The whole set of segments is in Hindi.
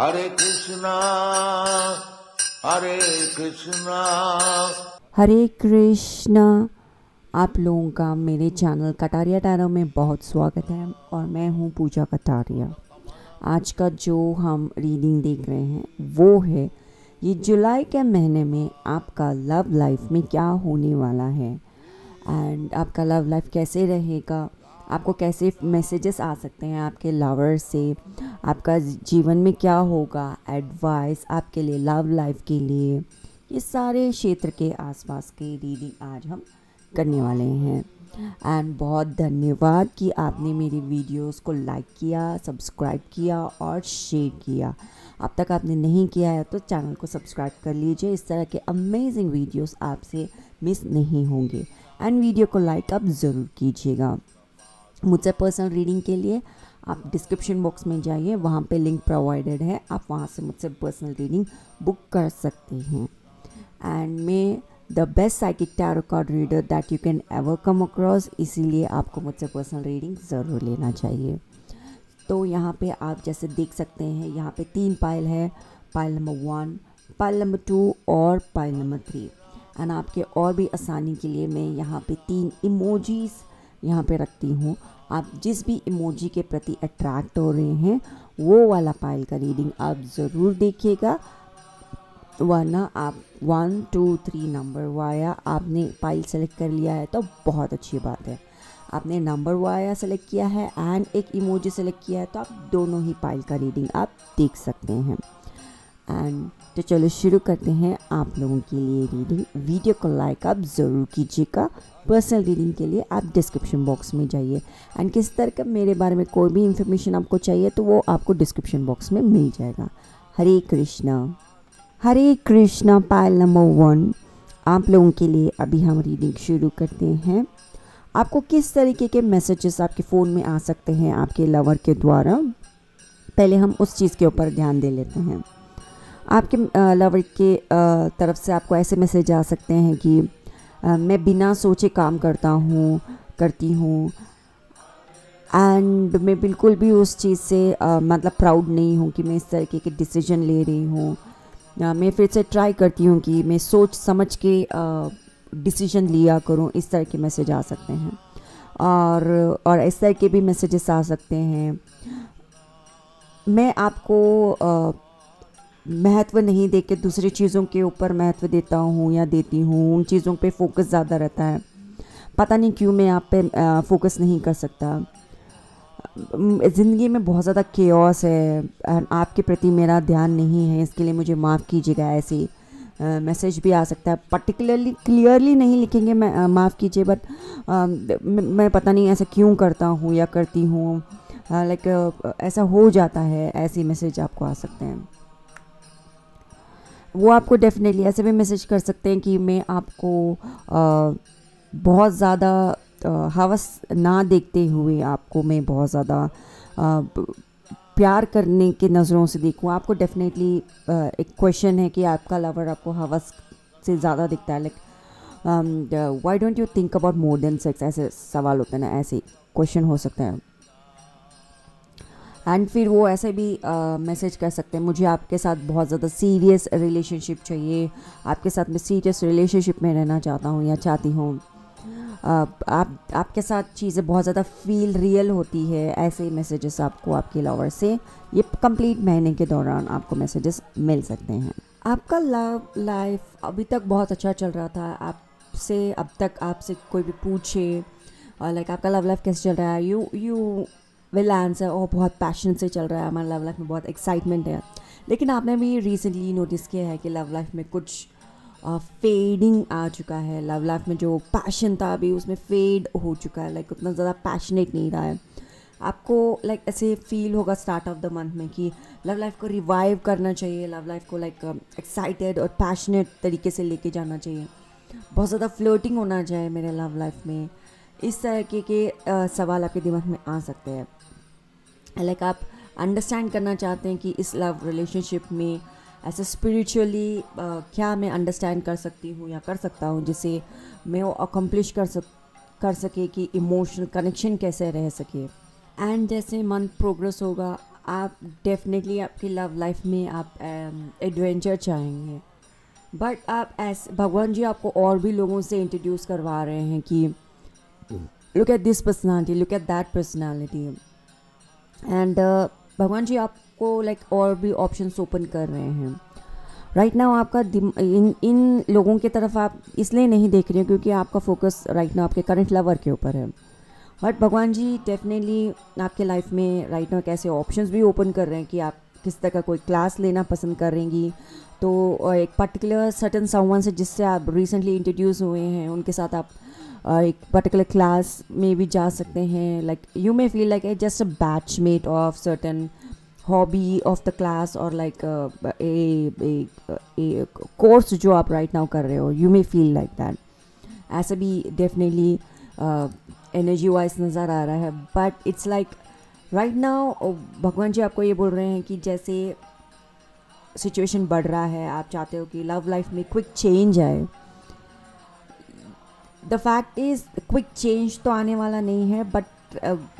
हरे कृष्णा हरे कृष्णा। हरे कृष्णा। आप लोगों का मेरे चैनल कटारिया टैरो में बहुत स्वागत है और मैं हूँ पूजा कटारिया। आज का जो हम रीडिंग देख रहे हैं वो है ये जुलाई के महीने में आपका लव लाइफ में क्या होने वाला है एंड आपका लव लाइफ कैसे रहेगा, आपको कैसे मैसेजेस आ सकते हैं आपके लवर से, आपका जीवन में क्या होगा, एडवाइस आपके लिए लव लाइफ के लिए, ये सारे क्षेत्र के आसपास की रीडिंग आज हम करने वाले हैं। एंड बहुत धन्यवाद कि आपने मेरी वीडियोस को लाइक किया, सब्सक्राइब किया और शेयर किया। अब तक आपने नहीं किया है तो चैनल को सब्सक्राइब कर लीजिए, इस तरह के अमेजिंग वीडियोस आपसे मिस नहीं होंगे। एंड वीडियो को लाइक आप ज़रूर कीजिएगा। मुझसे पर्सनल रीडिंग के लिए आप डिस्क्रिप्शन बॉक्स में जाइए, वहाँ पे लिंक प्रोवाइडेड है, आप वहाँ से मुझसे पर्सनल रीडिंग बुक कर सकते हैं। एंड मैं the best psychic tarot card reader that you can ever come across, इसीलिए आपको मुझसे पर्सनल रीडिंग ज़रूर लेना चाहिए। तो यहाँ पे आप जैसे देख सकते हैं, यहाँ पे 3 पाइल है, पाइल नंबर 1, पाइल नंबर 2 और पाइल नंबर 3। एंड आपके और भी आसानी के लिए मैं यहाँ पे 3 इमोजीज़ यहाँ पे रखती हूँ। आप जिस भी इमोजी के प्रति अट्रैक्ट हो रहे हैं वो वाला पाइल का रीडिंग आप ज़रूर देखिएगा, वरना आप 1 2 3 नंबर वाया आपने पाइल सेलेक्ट कर लिया है तो बहुत अच्छी बात है। आपने नंबर वाया सेलेक्ट किया है एंड एक इमोजी सेलेक्ट किया है तो आप दोनों ही पाइल का रीडिंग आप देख सकते हैं। एंड तो चलो शुरू करते हैं आप लोगों के लिए रीडिंग। वीडियो को लाइक आप ज़रूर कीजिएगा। पर्सनल रीडिंग के लिए आप डिस्क्रिप्शन बॉक्स में जाइए एंड किस तरह का मेरे बारे में कोई भी इंफॉर्मेशन आपको चाहिए तो वो आपको डिस्क्रिप्शन बॉक्स में मिल जाएगा। हरे कृष्णा। हरे कृष्णा पाइल नंबर 1 आप लोगों के लिए अभी हम रीडिंग शुरू करते हैं। आपको किस तरीके के मैसेजेस आपके फ़ोन में आ सकते हैं आपके लवर के द्वारा, पहले हम उस चीज़ के ऊपर ध्यान दे लेते हैं। आपके लवर के तरफ से आपको ऐसे मैसेज आ सकते हैं कि मैं बिना सोचे काम करती हूँ एंड मैं बिल्कुल भी उस चीज़ से मतलब प्राउड नहीं हूँ कि मैं इस तरीके के डिसीजन ले रही हूँ। मैं फिर से ट्राई करती हूँ कि मैं सोच समझ के डिसीजन लिया करूँ, इस तरह के मैसेज आ सकते हैं। और इस तरह के भी मैसेजेस आ सकते हैं, मैं आपको महत्व नहीं दे के दूसरी चीज़ों के ऊपर महत्व देता हूँ या देती हूँ, उन चीज़ों पे फोकस ज़्यादा रहता है, पता नहीं क्यों मैं आप पे फोकस नहीं कर सकता। ज़िंदगी में बहुत ज़्यादा केओस है, आपके प्रति मेरा ध्यान नहीं है, इसके लिए मुझे माफ़ कीजिएगा। ऐसे मैसेज भी आ सकता है, पर्टिकुलरली क्लियरली नहीं लिखेंगे मैं माफ़ कीजिए, बट मैं पता नहीं ऐसा क्यों करता हूँ या करती हूँ, लाइक ऐसा हो जाता है। ऐसे मैसेज आपको आ सकते हैं। वो आपको डेफिनेटली ऐसे भी मैसेज कर सकते हैं कि मैं आपको बहुत ज़्यादा हवस ना देखते हुए आपको मैं बहुत ज़्यादा प्यार करने के नज़रों से देखूँ। आपको डेफिनेटली एक क्वेश्चन है कि आपका लवर आपको हवस से ज़्यादा दिखता है, like why don't you think about more than sex, ऐसे सवाल होते हैं ना, ऐसे क्वेश्चन हो सकते हैं। एंड फिर वो ऐसे भी मैसेज कर सकते हैं, मुझे आपके साथ बहुत ज़्यादा सीरियस रिलेशनशिप चाहिए, आपके साथ मैं सीरियस रिलेशनशिप में रहना चाहता हूँ या चाहती हूँ, आपके साथ चीज़ें बहुत ज़्यादा फील रियल होती है। ऐसे मैसेजेस आपको आपके लवर से ये कंप्लीट महीने के दौरान आपको मैसेजेस मिल सकते हैं। आपका लव लाइफ अभी तक बहुत अच्छा चल रहा था, आपसे अब तक आपसे कोई भी पूछे लाइक आपका लव लाइफ कैसे चल रहा है, यू विल आंसर और बहुत पैशन से चल रहा है, हमारा लव लाइफ में बहुत एक्साइटमेंट है। लेकिन आपने भी रिसेंटली नोटिस किया है कि लव लाइफ में कुछ फेडिंग आ चुका है, लव लाइफ में जो पैशन था अभी उसमें फेड हो चुका है, लाइक उतना ज़्यादा पैशनेट नहीं रहा है। आपको लाइक ऐसे फील होगा स्टार्ट ऑफ द मंथ में कि लव लाइफ को रिवाइव करना चाहिए, लव लाइफ को लाइक एक्साइटेड और पैशनेट तरीके से लेके जाना चाहिए, बहुत ज़्यादा फ्लर्टिंग होना चाहिए मेरे लव लाइफ में, इस तरह के सवाल आपके दिमाग में आ सकते हैं। लाइक आप अंडरस्टैंड करना चाहते हैं कि इस लव रिलेशनशिप में ऐसे स्पिरिचुअली क्या मैं अंडरस्टैंड कर सकती हूँ या कर सकता हूँ जिससे मैं वो अकम्प्लिश कर सके कि इमोशनल कनेक्शन कैसे रह सके। एंड जैसे मंथ प्रोग्रेस होगा आप डेफिनेटली आपकी लव लाइफ में आप एडवेंचर चाहेंगे, बट आप ऐसे भगवान जी आपको और भी लोगों से इंट्रोड्यूस करवा रहे हैं कि look at this personality, look at that personality, and भगवान जी आपको लाइक और भी ऑप्शंस ओपन कर रहे हैं राइट नाउ। आपका इन लोगों की तरफ आप इसलिए नहीं देख रहे हो क्योंकि आपका फोकस राइट नाउ आपके करंट लवर के ऊपर है, बट भगवान जी डेफिनेटली आपके लाइफ में राइट नाउ कैसे ऑप्शंस भी ओपन कर रहे हैं कि आप किस तरह का कोई क्लास लेना पसंद करेंगी, तो एक पर्टिकुलर सर्टन समवन से जिससे आप रिसेंटली इंट्रोड्यूस हुए हैं उनके साथ आप एक पर्टिकुलर क्लास में भी जा सकते हैं। Like you may feel like a just a batchmate of certain hobby of the class, और लाइक ए कोर्स जो आप राइट नाउ कर रहे हो, you may feel like that. ऐसा भी डेफिनेटली एनर्जी वाइज नज़र आ रहा है, but it's like right now भगवान जी आपको ये बोल रहे हैं कि जैसे सिचुएशन बढ़ रहा है, आप चाहते हो कि लव लाइफ में क्विक चेंज आए। The fact is quick change तो आने वाला नहीं है, बट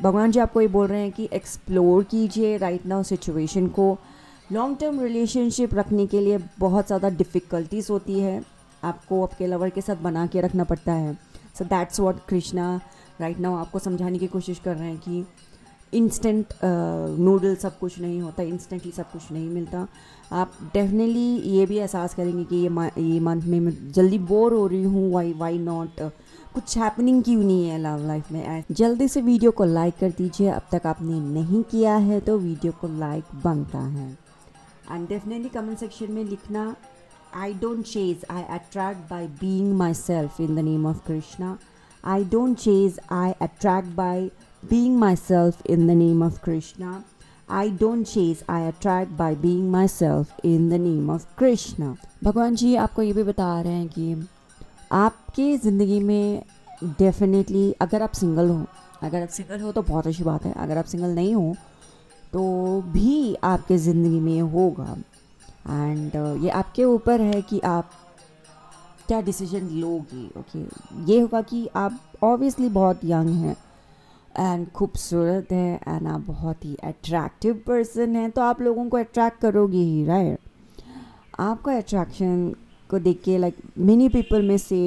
भगवान जी आपको ये बोल रहे हैं कि एक्सप्लोर कीजिए राइट नाउ सिचुएशन को। लॉन्ग टर्म रिलेशनशिप रखने के लिए बहुत ज़्यादा डिफ़िकल्टीज होती है, आपको आपके लवर के साथ बना के रखना पड़ता है। So that's what Krishna right now आपको समझाने की कोशिश कर रहे हैं कि इंस्टेंट नूडल सब कुछ नहीं होता, इंस्टेंटली सब कुछ नहीं मिलता। आप डेफिनेटली ये भी एहसास करेंगे कि ये मंथ में मैं जल्दी बोर हो रही हूँ, वाई नॉट, कुछ हैपनिंग क्यों नहीं है लव लाइफ में। जल्दी से वीडियो को लाइक कर दीजिए, अब तक आपने नहीं किया है तो वीडियो को लाइक बनता है। एंड डेफिनेटली कमेंट सेक्शन में लिखना, I don't chase, I attract by being myself in the name of Krishna. I don't chase, I attract by being myself in the name of Krishna. I don't chase, I attract by being myself in the name of Krishna. भगवान जी आपको ये भी बता रहे हैं कि आपकी ज़िंदगी में डेफिनेटली अगर आप सिंगल हो तो बहुत अच्छी बात है, अगर आप सिंगल नहीं हो तो भी आपके ज़िंदगी में होगा। एंड ये आपके ऊपर है कि आप क्या डिसीजन लोगे। ओके, ये होगा कि आप ऑब्वियसली बहुत यंग हैं एंड खूबसूरत है एंड आप बहुत ही अट्रैक्टिव पर्सन हैं, तो आप लोगों को अट्रैक्ट करोगे ही, राइट। आपका अट्रैक्शन को देख के लाइक मेनी पीपल में से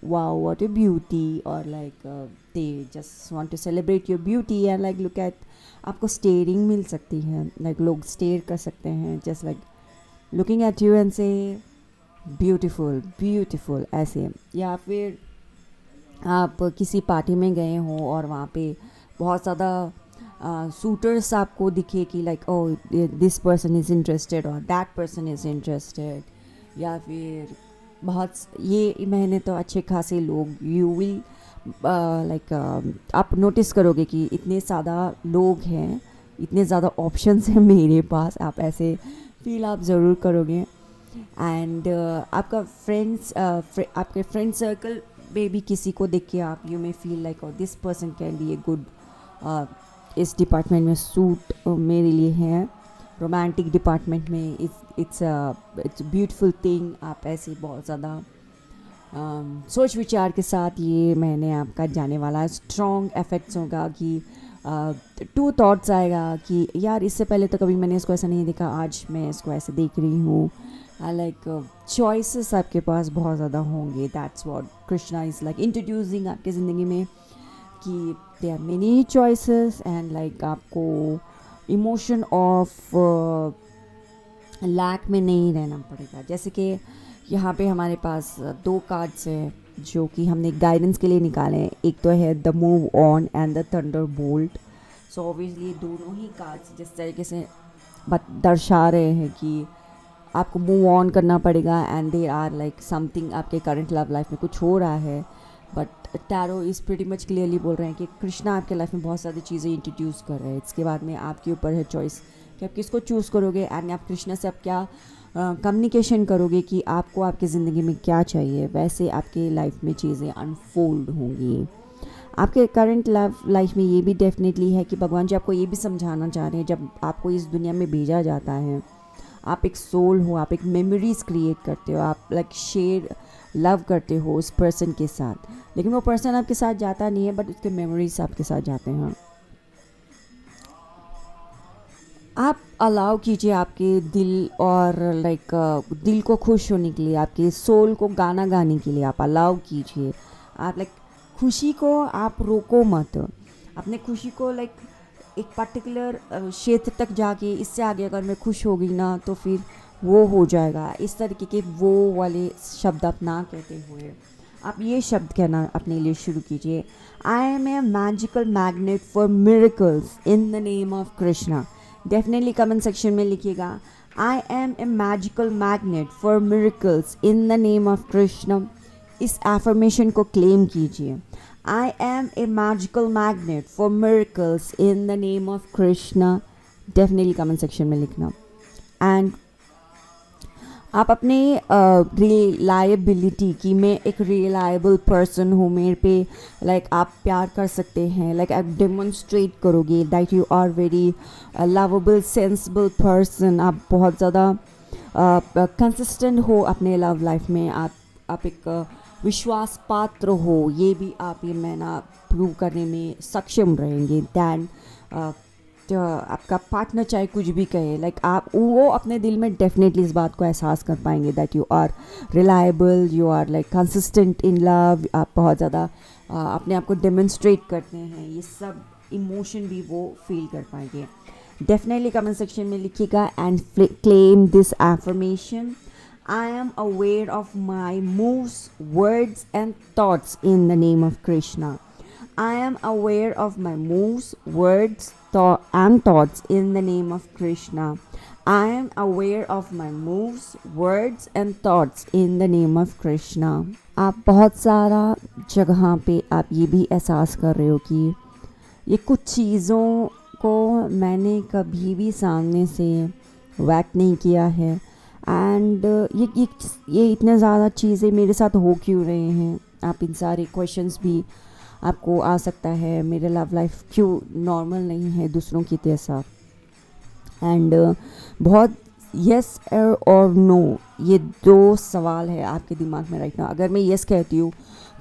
वाओ व्हाट अ ब्यूटी, और like they just want to celebrate your beauty and like look at, आपको स्टेयरिंग मिल सकती है, लाइक लोग स्टेयर कर सकते हैं just like looking at you and say beautiful beautiful ऐसे। या फिर आप किसी पार्टी में गए हो और वहाँ पे बहुत ज़्यादा सूटर्स आपको दिखे कि like oh this person is interested और दैट पर्सन इज़ इंटरेस्टेड, या फिर बहुत ये महीने तो अच्छे खासे लोग यू विल लाइक आप नोटिस करोगे कि इतने ज़्यादा लोग हैं, इतने ज़्यादा ऑप्शंस हैं मेरे पास, आप ऐसे फील आप ज़रूर करोगे। एंड आपका आपके फ्रेंड सर्कल में भी किसी को देख के आप यू मे फील लाइक और this person can be a good, इस डिपार्टमेंट में सूट मेरे लिए है, रोमांटिक डिपार्टमेंट में इट्स ब्यूटीफुल थिंग। आप ऐसे बहुत ज़्यादा सोच विचार के साथ ये महीने आपका जाने वाला है। स्ट्रॉन्ग इफेक्ट्स होगा कि टू थॉट्स आएगा कि यार इससे पहले तो कभी मैंने इसको ऐसा नहीं देखा, आज मैं इसको ऐसे देख रही हूँ। लाइक चॉइसेस आपके पास बहुत ज़्यादा होंगे। That's what Krishna is like introducing आपकी ज़िंदगी में कि there are many choices and like आपको इमोशन ऑफ लैक में नहीं रहना पड़ेगा। जैसे कि यहाँ पे हमारे पास 2 कार्ड्स हैं जो कि हमने गाइडेंस के लिए निकाले हैं। एक तो है the move on and the thunder bolt. So obviously दोनों ही कार्ड्स जिस तरीके से दर्शा रहे हैं कि आपको मूव ऑन करना पड़ेगा and there are like something आपके करंट लव लाइफ में कुछ हो रहा है, but tarot is pretty much clearly बोल रहे हैं कि कृष्णा आपके लाइफ में बहुत सारी चीज़ें इंट्रोड्यूस कर रहे हैं। इसके बाद में आपके ऊपर है चॉइस कि आप किसको चूज़ करोगे एंड आप कृष्णा से आप क्या कम्युनिकेशन करोगे कि आपको आपकी ज़िंदगी में क्या चाहिए, वैसे आपके लाइफ में चीज़ें अनफोल्ड होंगी। आपके करंट लव लाइफ में ये भी डेफिनेटली है कि भगवान जी आपको ये भी समझाना चाह रहे हैं, जब आपको इस दुनिया में भेजा जाता है आप एक सोल हो, आप एक मेमोरीज क्रिएट करते हो, आप लाइक शेयर लव करते हो उस पर्सन के साथ, लेकिन वो पर्सन आपके साथ जाता नहीं है बट उसके मेमोरीज आपके साथ जाते हैं। आप अलाउ कीजिए आपके दिल और दिल को खुश होने के लिए, आपके सोल को गाना गाने के लिए आप अलाउ कीजिए। आप खुशी को आप रोको मत। अपने खुशी को एक पर्टिकुलर क्षेत्र तक जाके इससे आगे अगर मैं खुश हो गई ना तो फिर वो हो जाएगा, इस तरीके के वो वाले शब्द आप ना कहते हुए आप ये शब्द कहना अपने लिए शुरू कीजिए। I am a magical magnet for miracles in the name of Krishna. Definitely comment section में लिखिएगा, I am a magical magnet for miracles in the name of Krishna. इस एफर्मेशन को क्लेम कीजिए। I am a magical magnet for miracles in the name of Krishna. Definitely comment section में लिखना। And आप अपने रिलायबिलिटी की मैं एक रिलायबल पर्सन हूँ, मेरे पे आप प्यार कर सकते हैं, आप डेमोन्स्ट्रेट करोगे that you are very lovable sensible person. आप बहुत ज़्यादा कंसिस्टेंट हो अपने लव लाइफ में, आप एक विश्वास पात्र हो, ये भी आप ये मैं ना प्रूव करने में सक्षम रहेंगे। दैन आपका पार्टनर चाहे कुछ भी कहे, आप वो अपने दिल में डेफिनेटली इस बात को एहसास कर पाएंगे that you are reliable, you are consistent in love. आप बहुत ज़्यादा अपने आप को डेमोन्स्ट्रेट करते हैं, ये सब इमोशन भी वो फील कर पाएंगे। डेफिनेटली कमेंट सेक्शन में लिखिएगा and claim this affirmation. I am aware of my moves, words and thoughts in the name of Krishna. I am aware of my moves, words and thoughts in the name of Krishna. I am aware of my moves, words and thoughts in the name of Krishna. आप बहुत सारा जगह पे आप ये भी एहसास कर रहे हो कि ये कुछ चीज़ों को मैंने कभी भी सामने से वैक नहीं किया है एंड ये इतने ज़्यादा चीज़ें मेरे साथ हो क्यों रहे हैं। आप इन सारे क्वेश्चंस भी आपको आ सकता है, मेरे लव लाइफ क्यों नॉर्मल नहीं है दूसरों की जैसा। एंड बहुत यस और नो, ये दो सवाल है आपके दिमाग में राइट नाउ। अगर मैं यस कहती हूँ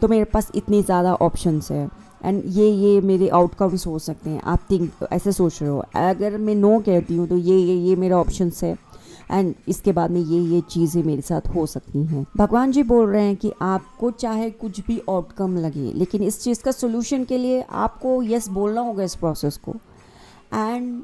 तो मेरे पास इतनी ज़्यादा ऑप्शंस है एंड ये मेरे आउटकम्स हो सकते हैं। आप थिंक ऐसे सोच रहे हो। अगर मैं नो कहती हूँ तो ये मेरे ऑप्शंस है एंड इसके बाद में ये चीज़ें मेरे साथ हो सकती हैं। भगवान जी बोल रहे हैं कि आपको चाहे कुछ भी आउटकम लगे, लेकिन इस चीज़ का सोल्यूशन के लिए आपको यस बोलना होगा इस प्रोसेस को। एंड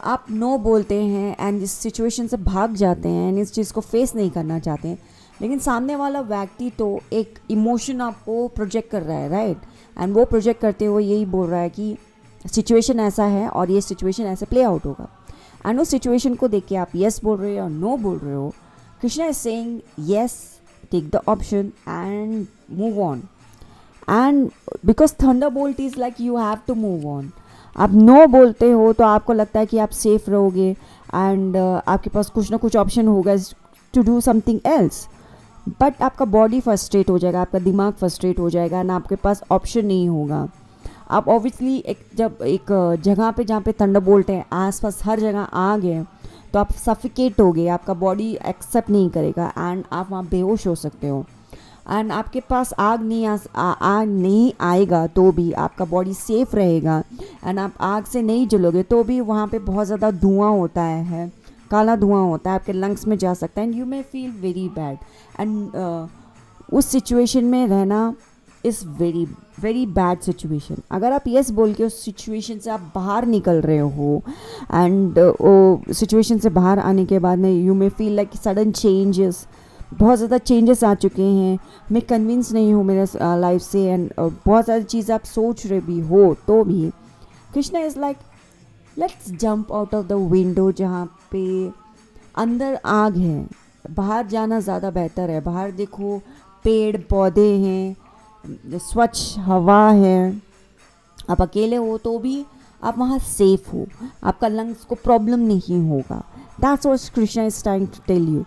आप नो बोलते हैं एंड इस सिचुएशन से भाग जाते हैं एंड इस चीज़ को फेस नहीं करना चाहते हैं, लेकिन सामने वाला व्यक्ति तो एक इमोशन आपको प्रोजेक्ट कर रहा है राइट। एंड वो प्रोजेक्ट करते हुए यही बोल रहा है कि सिचुएशन ऐसा है और ये सिचुएशन ऐसे प्ले आउट होगा। एंड उस सिचुएशन को देख के आप येस बोल रहे हो और नो बोल रहे हो। Krishna is saying yes, take the option and move on. And because thunderbolt is you have to move on. आप नो बोलते हो तो आपको लगता है कि आप सेफ रहोगे एंड आपके पास कुछ ना कुछ ऑप्शन होगा to do something else, but आपका बॉडी फ्रस्ट्रेट हो जाएगा, आपका दिमाग फ्रस्ट्रेट हो जाएगा एंड आपके पास ऑप्शन नहीं होगा। आप ऑब्वियसली जब एक जगह पे जहाँ पे थंडरबोल्ट है आसपास हर जगह आग है तो आप सफिकेट हो गए, आपका बॉडी एक्सेप्ट नहीं करेगा एंड आप वहाँ बेहोश हो सकते हो। एंड आपके पास आग नहीं आएगा तो भी आपका बॉडी सेफ रहेगा एंड आप आग से नहीं जलोगे तो भी वहाँ पे बहुत ज़्यादा धुआं होता है, काला धुआं होता है, आपके लंग्स में जा सकता है and you may feel very bad. And उस सिचुएशन में रहना is very very bad situation. अगर आप येस बोल के उस सिचुएशन से आप बाहर निकल रहे हो एंड वो सिचुएशन से बाहर आने के बाद में you may feel like sudden changes, बहुत ज़्यादा चेंजेस आ चुके हैं, मैं कन्विंस नहीं हूँ मेरे लाइफ से एंड बहुत सारी चीज़ें आप सोच रहे भी हो तो भी Krishna is like let's jump out of the window. जहाँ पे अंदर आग है, बाहर जाना ज़्यादा बेहतर है। बाहर देखो पेड़ पौधे हैं, स्वच्छ हवा है, आप अकेले हो तो भी आप वहाँ सेफ हो, आपका लंग्स को प्रॉब्लम नहीं होगा। That's what Krishna is trying to tell you,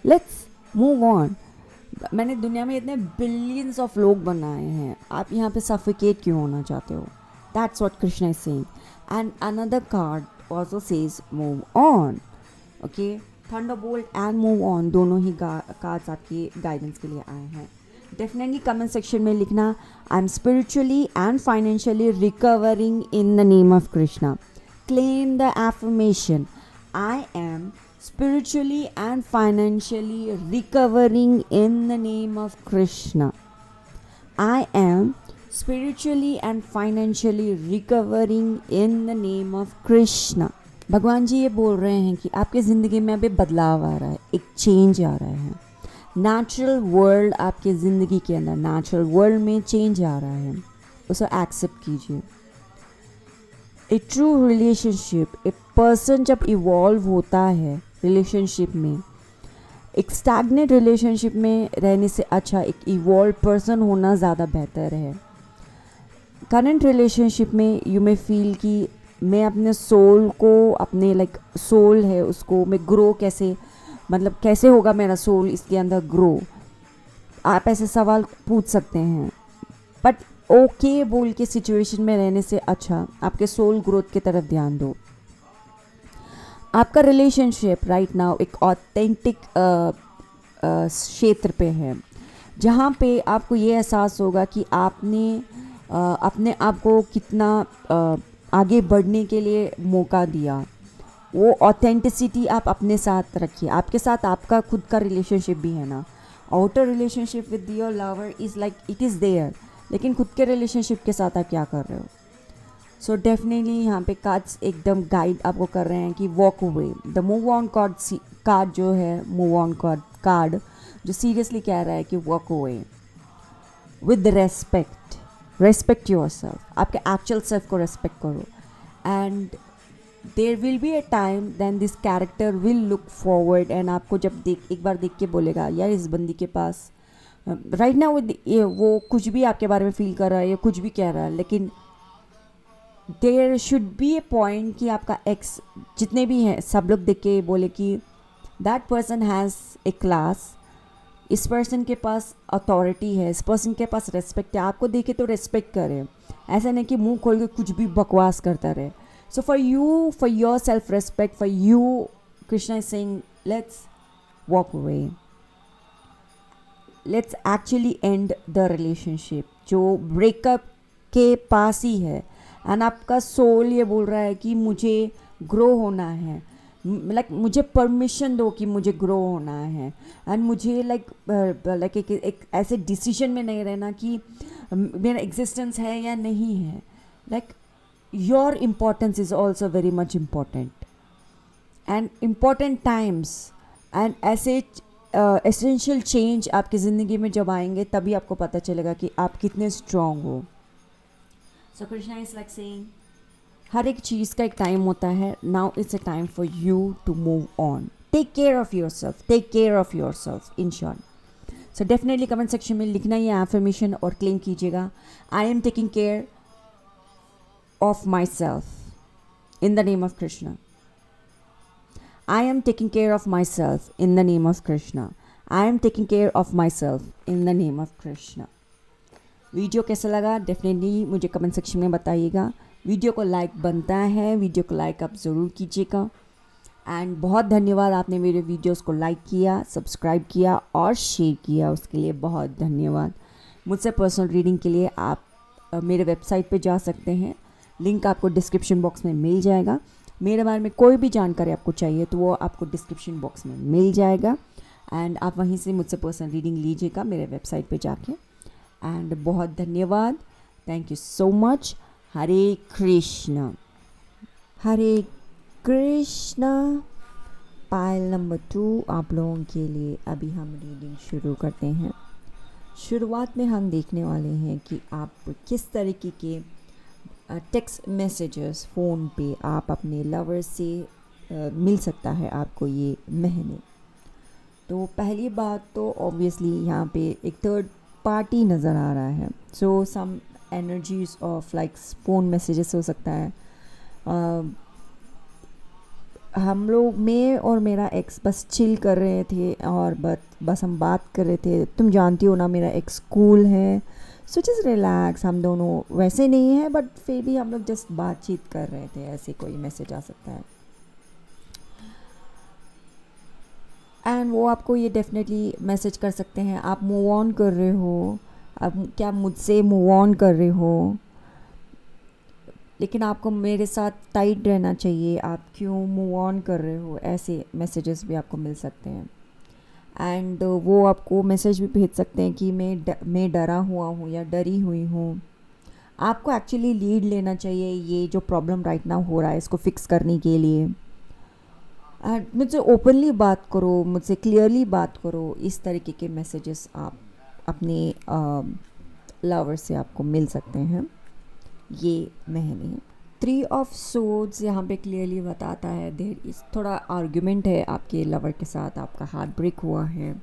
let's move on. मैंने दुनिया में इतने बिलियंस ऑफ लोग बनाए हैं, आप यहाँ पे सफिकेट क्यों होना चाहते हो? That's what Krishna is saying. And another card also says move on. Okay, Thunderbolt and move on दोनों ही कार्ड्स आपकी गाइडेंस के लिए आए हैं। डेफिनेटली कमेंट सेक्शन में लिखना I am spiritually and financially recovering in the name of Krishna. claim the affirmation, I am spiritually and financially recovering in the name of Krishna. I am spiritually and financially recovering in the name of Krishna. भगवान जी ये बोल रहे हैं कि आपकी ज़िंदगी में अभी बदलाव आ रहा है, एक चेंज आ रहा है. नेचुरल वर्ल्ड, आपकी ज़िंदगी के अंदर नेचुरल वर्ल्ड में चेंज आ रहा है, उसे एक्सेप्ट कीजिए. ए ट्रू रिलेशनशिप, ए पर्सन जब इवॉल्व होता है रिलेशनशिप में, एक स्टैग्नेंट रिलेशनशिप में रहने से अच्छा एक इवॉल्व पर्सन होना ज़्यादा बेहतर है. करंट रिलेशनशिप में यू मे फील कि मैं अपने सोल को, अपने सोल है उसको मैं ग्रो कैसे, मतलब कैसे होगा मेरा सोल इसके अंदर ग्रो, आप ऐसे सवाल पूछ सकते हैं. बट ओके बोल के सिचुएशन में रहने से अच्छा आपके सोल ग्रोथ की तरफ ध्यान दो. आपका रिलेशनशिप राइट नाउ एक ऑथेंटिक क्षेत्र पे है, जहाँ पे आपको ये एहसास होगा कि आपने अपने आप को कितना आगे बढ़ने के लिए मौका दिया. वो ऑथेंटिसिटी आप अपने साथ रखिए. आपके साथ आपका खुद का रिलेशनशिप भी है ना. Outer relationship with your lover is like it is there, लेकिन खुद के रिलेशनशिप के साथ आप क्या कर रहे हो. सो डेफिनेटली यहाँ पे कार्ड्स एकदम गाइड आपको कर रहे हैं कि walk away. The move on card जो है, मूव ऑन कार्ड जो सीरियसली कह रहा है कि walk away with respect. Respect yourself, आपके एक्चुअल सेल्फ को रेस्पेक्ट करो. And there will be a time then this character will look forward and आपको जब एक बार देख के बोलेगा यार इस बंदी के पास राइट ना वो कुछ भी आपके बारे में फील कर रहा है या कुछ भी कह रहा है, लेकिन there should be a point कि आपका एक्स जितने भी हैं सब लोग देख के बोले कि that person has a class, इस पर्सन के पास अथॉरिटी है, इस पर्सन के पास रेस्पेक्ट है. आपको देखे तो रेस्पेक्ट करें, ऐसा नहीं कि मुंह खोल के कुछ भी बकवास करता रहे. So for you, for your self respect, for you, Krishna is saying let's walk away, let's actually and the relationship जो ब्रेकअप के पास ही है. एंड आपका सोल ये बोल रहा है कि मुझे ग्रो होना है, मुझे परमिशन दो कि मुझे ग्रो होना है. एंड मुझे एक ऐसे डिसीजन में नहीं रहना कि मेरा एग्जिस्टेंस है या नहीं है. Your importance is also very much important and important times and ऐसे एसेंशियल चेंज आपकी ज़िंदगी में जब आएंगे तभी आपको पता चलेगा कि आप कितने स्ट्रॉन्ग हो. So Krishna is like saying हर एक चीज़ का एक टाइम होता है. Now it's a time for you to move on. Take care of yourself, take care of yourself in short. So definitely comment section में लिखना ये एफर्मेशन और क्लेम कीजिएगा I am taking care of myself in the name of Krishna. I am taking care of myself in the name of Krishna. I am taking care of myself in the name of Krishna. Video कैसा लगा डेफिनेटली मुझे कमेंट सेक्शन में बताइएगा. वीडियो को लाइक बनता है, वीडियो को लाइक आप ज़रूर कीजिएगा. एंड बहुत धन्यवाद आपने मेरे वीडियोस को लाइक किया, सब्सक्राइब किया और शेयर किया, उसके लिए बहुत धन्यवाद. मुझसे पर्सनल रीडिंग के लिए आप मेरे वेबसाइट पे जा सकते हैं, लिंक आपको डिस्क्रिप्शन बॉक्स में मिल जाएगा. मेरे बारे में कोई भी जानकारी आपको चाहिए तो वो आपको डिस्क्रिप्शन बॉक्स में मिल जाएगा एंड आप वहीं से मुझसे पर्सनल रीडिंग लीजिएगा मेरे वेबसाइट पे जाके. एंड बहुत धन्यवाद, thank you so much. Hare Krishna, Hare Krishna. Payal number 2 आप लोगों के लिए अभी हम रीडिंग शुरू करते हैं. शुरुआत में हम देखने वाले हैं कि आप किस तरीके के टेक्स्ट मैसेजेस फ़ोन पे आप अपने लवर से मिल सकता है आपको ये महीने. तो पहली बात तो ऑब्वियसली यहाँ पे एक थर्ड पार्टी नज़र आ रहा है. So some energies of like phone messages हो सकता है. हम लोग, मैं और मेरा एक्स बस चिल कर रहे थे और बस हम बात कर रहे थे. तुम जानती हो ना मेरा एक्स कूल है, सो जस्ट रिलैक्स. हम दोनों वैसे नहीं हैं बट फिर भी हम लोग जस्ट बातचीत कर रहे थे, ऐसे कोई मैसेज आ सकता है. एंड वो आपको ये डेफिनेटली मैसेज कर सकते हैं आप मूव ऑन कर रहे हो, अब क्या मुझसे मूव ऑन कर रहे हो. लेकिन आपको मेरे साथ टाइट रहना चाहिए, आप क्यों मूव ऑन कर रहे हो, ऐसे मैसेजेस भी आपको मिल सकते हैं। एंड वो आपको मैसेज भी भेज सकते हैं कि मैं डरा हुआ हूँ या डरी हुई हूँ। आपको एक्चुअली लीड लेना चाहिए ये जो प्रॉब्लम राइट नाउ हो रहा है इसको फिक्स करने के लिए। एंड मुझसे ओपनली बात करो, मुझसे क्लियरली बात करो। इस तरीके के मैसेजेस आप अपने लवर से आपको मिल सकते हैं ये महीने। 3 ऑफ सोर्ड्स यहाँ पे क्लियरली बताता है देयर इस थोड़ा आर्ग्यूमेंट है आपके लवर के साथ, आपका हार्ट ब्रेक हुआ है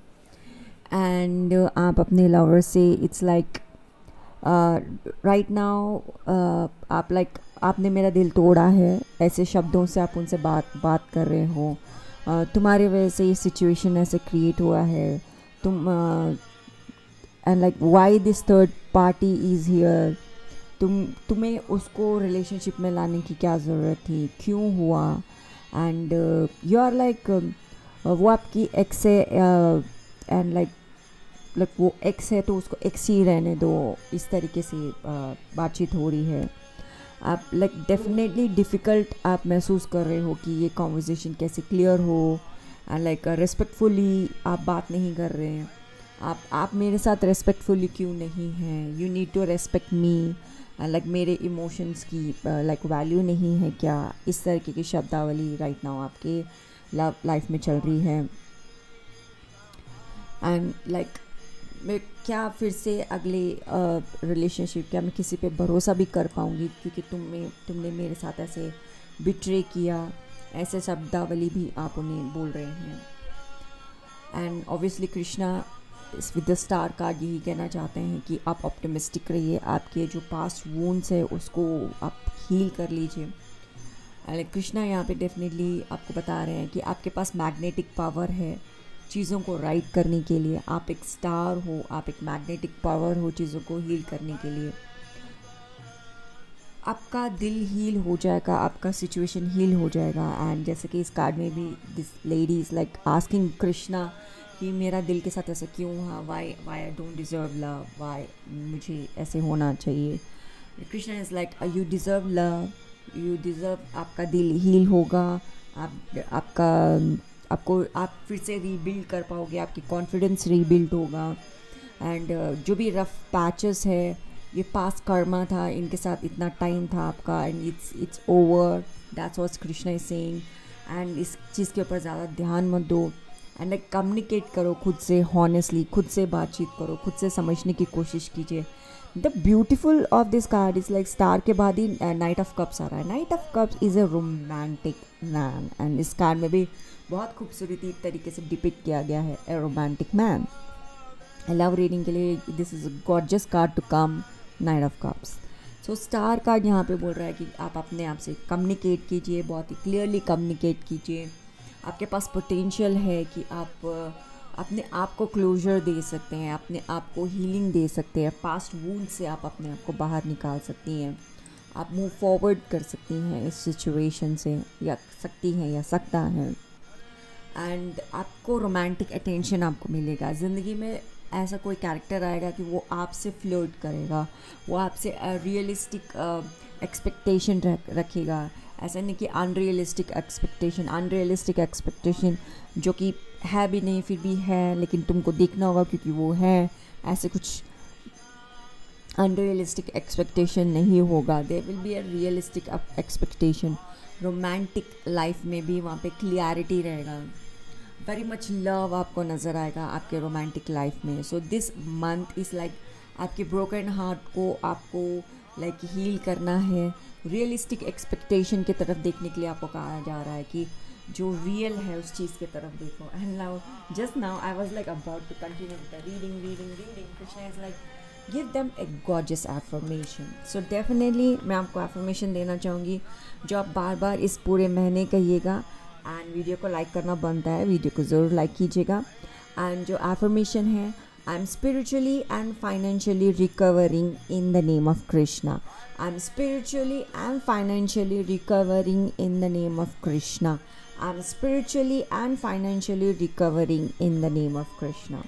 एंड आप अपने लवर से इट्स लाइक राइट नाउ आप लाइक आपने मेरा दिल तोड़ा है, ऐसे शब्दों से आप उनसे बात कर रहे हो। तुम्हारे वजह से ये सिचुएशन ऐसे क्रिएट हुआ है, तुम and like why this third party is here, तुम्हें उसको रिलेशनशिप में लाने की क्या ज़रूरत थी, क्यों हुआ। एंड यू आर लाइक वो आपकी एक्स है एंड लाइक वो एक्स है तो उसको एक्स ही रहने दो, इस तरीके से बातचीत हो रही है। आप लाइक डेफिनेटली डिफ़िकल्ट आप महसूस कर रहे हो कि ये कॉन्वर्जेसन कैसे क्लियर हो एंड लाइक रिस्पेक्टफुली आप बात नहीं कर रहे हैं। आप मेरे साथ रेस्पेक्टफुली क्यों नहीं हैं, you need to respect me like मेरे इमोशंस की लाइक वैल्यू नहीं है क्या, इस तरीके की शब्दावली राइट नाउ आपके लाइफ में चल रही है। एंड लाइक मैं क्या फिर से अगले रिलेशनशिप क्या मैं किसी पे भरोसा भी कर पाऊँगी, क्योंकि तुमने मेरे साथ ऐसे बिट्रे किया, ऐसे शब्दावली भी आप उन्हें बोल रहे हैं। And obviously Krishna with the star card यही कहना चाहते हैं कि आप ऑप्टिमिस्टिक रहिए, आपके जो पास्ट वूंड्स है उसको आप हील कर लीजिए। एंड कृष्णा यहाँ पे डेफिनेटली आपको बता रहे हैं कि आपके पास मैग्नेटिक पावर है चीज़ों को राइट करने के लिए। आप एक स्टार हो, आप एक मैग्नेटिक पावर हो चीज़ों को हील करने के लिए। आपका दिल हील हो जाएगा, आपका सिचुएशन हील हो जाएगा। एंड जैसे कि इस कार्ड में भी this lady is like asking Krishna कि मेरा दिल के साथ ऐसा क्यों हुआ, why I don't deserve love, why मुझे ऐसे होना चाहिए। Krishna is like you deserve love, you deserve, आपका दिल हील होगा, आप फिर से रीबिल्ड कर पाओगे, आपकी कॉन्फिडेंस रीबिल्ड होगा। एंड जो भी रफ पैचेस है, ये पास्ट कर्मा था, इनके साथ इतना टाइम था आपका and it's over, that's what Krishna is saying. And इस चीज़ के ऊपर ज़्यादा ध्यान मत दो एंड लाइक कम्युनिकेट करो खुद से, हॉनेस्टली खुद से बातचीत करो, खुद से समझने की कोशिश कीजिए। The beautiful of this card is like star के बाद ही नाइट ऑफ कप्स आ रहा है। Night of cups is a romantic man and इस कार्ड में भी बहुत खूबसूरती तरीके से डिपिक्ट किया गया है a romantic man. Love reading के लिए this is a gorgeous card to come, knight of cups. So star card यहाँ पे बोल रहा है कि आप अपने आप से कम्युनिकेट कीजिए, बहुत ही क्लियरली कम्युनिकेट कीजिए। आपके पास पोटेंशियल है कि आप अपने आप को क्लोजर दे सकते हैं, अपने आप को हीलिंग दे सकते हैं, पास्ट वूंड से आप अपने आप को बाहर निकाल सकती हैं, आप मूव फॉरवर्ड कर सकती हैं इस सिचुएशन से, या सकती हैं या सकता है। एंड आपको रोमांटिक अटेंशन आपको मिलेगा ज़िंदगी में। ऐसा कोई कैरेक्टर आएगा कि वो आपसे फ्लर्ट करेगा, वो आपसे रियलिस्टिक एक्सपेक्टेशन रखेगा। ऐसा नहीं कि अनरियलिस्टिक एक्सपेक्टेशन जो कि है भी नहीं फिर भी है, लेकिन तुमको देखना होगा क्योंकि वो है, ऐसे कुछ अनरियलिस्टिक एक्सपेक्टेशन नहीं होगा। There will be a realistic expectation. Romantic life में भी वहाँ पे क्लियरिटी रहेगा, वेरी मच लव आपको नज़र आएगा आपके रोमांटिक लाइफ में। So this month is like आपके ब्रोकन हार्ट को आपको लाइक हील करना है। रियलिस्टिक एक्सपेक्टेशन की तरफ देखने के लिए आपको कहा जा रहा है कि जो रियल है उस चीज़ की तरफ देखो। And now just now I was like about to continue with the reading. Krishna is like give them a gorgeous affirmation. So definitely मैं आपको एफर्मेशन देना चाहूँगी जो आप बार बार इस पूरे महीने कहिएगा। एंड वीडियो को लाइक करना बनता है, वीडियो को ज़रूर लाइक कीजिएगा। एंड जो एफर्मेशन है, I am spiritually and financially recovering in the name of Krishna. I M spiritually and financially recovering in the name of Krishna. I M spiritually and financially recovering in the name of Krishna.